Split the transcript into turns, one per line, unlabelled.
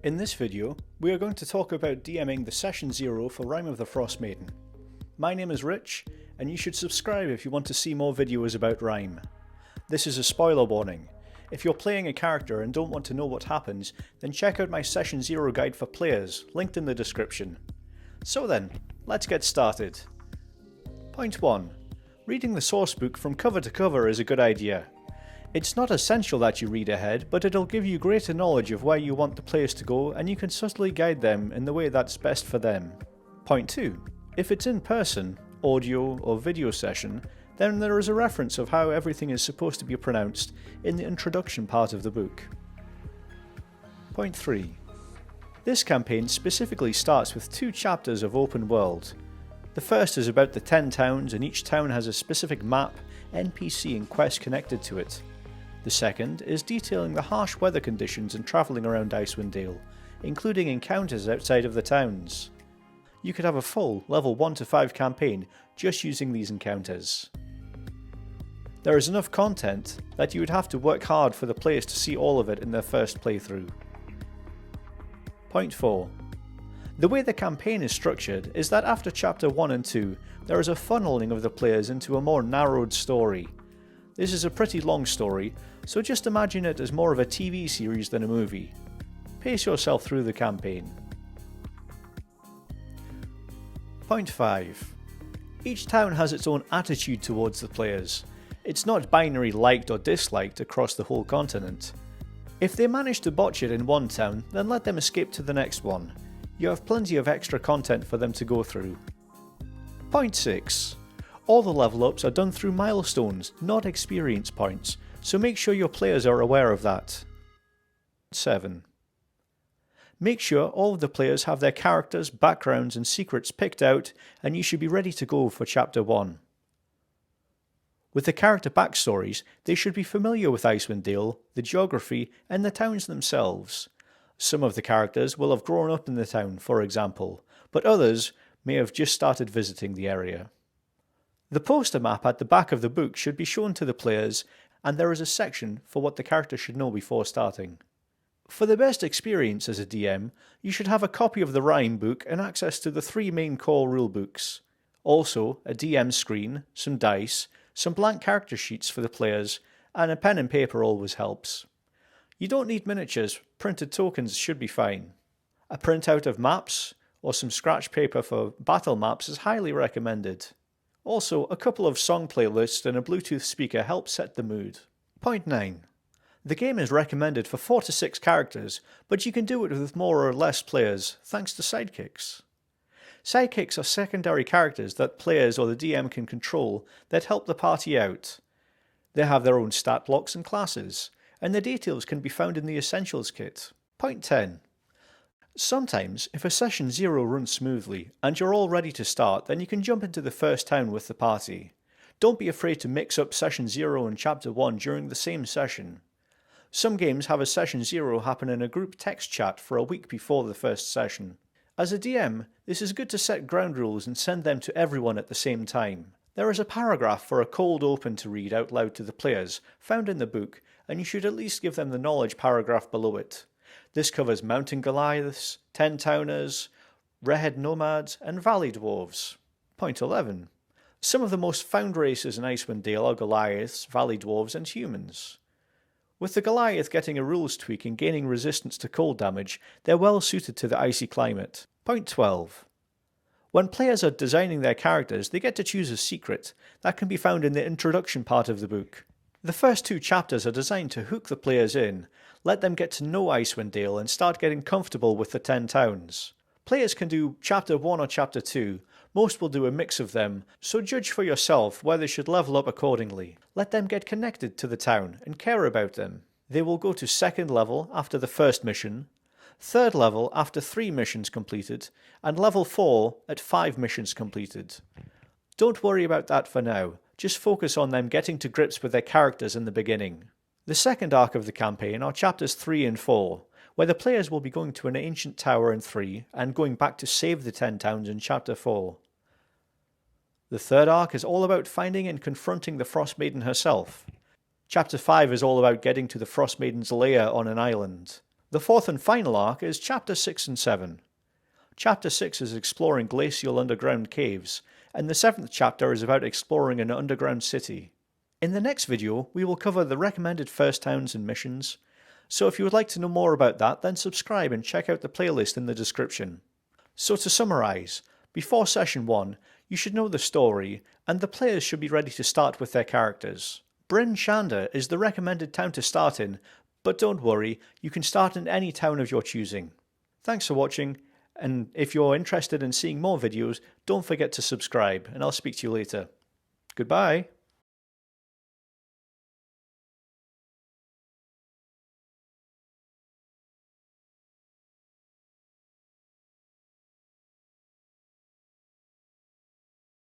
In this video, we are going to talk about DMing the Session 0 for Rime of the Frostmaiden. My name is Rich, and you should subscribe if you want to see more videos about Rime. This is a spoiler warning. If you're playing a character and don't want to know what happens, then check out my Session 0 guide for players, linked in the description. So then, let's get started. Point 1. Reading the sourcebook from cover to cover is a good idea. It's not essential that you read ahead, but it'll give you greater knowledge of where you want the players to go, and you can subtly guide them in the way that's best for them. Point 2. If it's in person, audio or video session, then there is a reference of how everything is supposed to be pronounced in the introduction part of the book. Point 3. This campaign specifically starts with 2 chapters of open world. The first is about the 10 towns, and each town has a specific map, NPC and quest connected to it. The second is detailing the harsh weather conditions and travelling around Icewind, including encounters outside of the towns. You could have a full level 1 to 5 campaign just using these encounters. There is enough content that you would have to work hard for the players to see all of it in their first playthrough. Point 4. The way the campaign is structured is that after chapter 1 and 2, there is a funneling of the players into a more narrowed story. This is a pretty long story, so just imagine it as more of a TV series than a movie. Pace yourself through the campaign. Point 5. Each town has its own attitude towards the players. It's not binary liked or disliked across the whole continent. If they manage to botch it in one town, then let them escape to the next one. You have plenty of extra content for them to go through. Point 6. All the level ups are done through milestones, not experience points, so make sure your players are aware of that. 7. Make sure all of the players have their characters, backgrounds and secrets picked out, and you should be ready to go for chapter 1. With the character backstories, they should be familiar with Icewind, the geography and the towns themselves. Some of the characters will have grown up in the town, for example, but others may have just started visiting the area. The poster map at the back of the book should be shown to the players, and there is a section for what the character should know before starting. For the best experience as a DM, you should have a copy of the Rime book and access to the 3 main core rulebooks. Also, a DM screen, some dice, some blank character sheets for the players, and a pen and paper always helps. You don't need miniatures, printed tokens should be fine. A printout of maps, or some scratch paper for battle maps is highly recommended. Also, a couple of song playlists and a Bluetooth speaker help set the mood. Point 9. The game is recommended for 4 to 6 characters, but you can do it with more or less players, thanks to sidekicks. Sidekicks are secondary characters that players or the DM can control that help the party out. They have their own stat blocks and classes, and their details can be found in the Essentials kit. Point 10. Sometimes, if a Session 0 runs smoothly, and you're all ready to start, then you can jump into the first town with the party. Don't be afraid to mix up Session 0 and Chapter 1 during the same session. Some games have a Session 0 happen in a group text chat for a week before the first session. As a DM, this is good to set ground rules and send them to everyone at the same time. There is a paragraph for a cold open to read out loud to the players, found in the book, and you should at least give them the knowledge paragraph below it. This covers mountain Goliaths, 10 towners, redhead nomads, and valley dwarves. Point 11. Some of the most found races in Icewind are Goliaths, valley dwarves, and humans. With the Goliath getting a rules tweak and gaining resistance to cold damage, they're well suited to the icy climate. Point 12. When players are designing their characters, they get to choose a secret that can be found in the introduction part of the book. The first 2 chapters are designed to hook the players in, let them get to know Icewind and start getting comfortable with the 10 towns. Players can do chapter 1 or chapter 2, most will do a mix of them, so judge for yourself where they should level up accordingly. Let them get connected to the town and care about them. They will go to 2nd level after the first mission, 3rd level after 3 missions completed, and level 4 at 5 missions completed. Don't worry about that for now, just focus on them getting to grips with their characters in the beginning. The second arc of the campaign are chapters 3 and 4, where the players will be going to an ancient tower in 3 and going back to save the 10 towns in chapter 4. The third arc is all about finding and confronting the Frostmaiden herself. Chapter 5 is all about getting to the Frostmaiden's lair on an island. The fourth and final arc is Chapter 6 and 7. Chapter 6 is exploring glacial underground caves, and the 7th chapter is about exploring an underground city. In the next video, we will cover the recommended first towns and missions, so if you would like to know more about that, then subscribe and check out the playlist in the description. So to summarise, before Session 1, you should know the story, and the players should be ready to start with their characters. Bryn Shander is the recommended town to start in, but don't worry, you can start in any town of your choosing. Thanks for watching, and if you're interested in seeing more videos, don't forget to subscribe, and I'll speak to you later. Goodbye!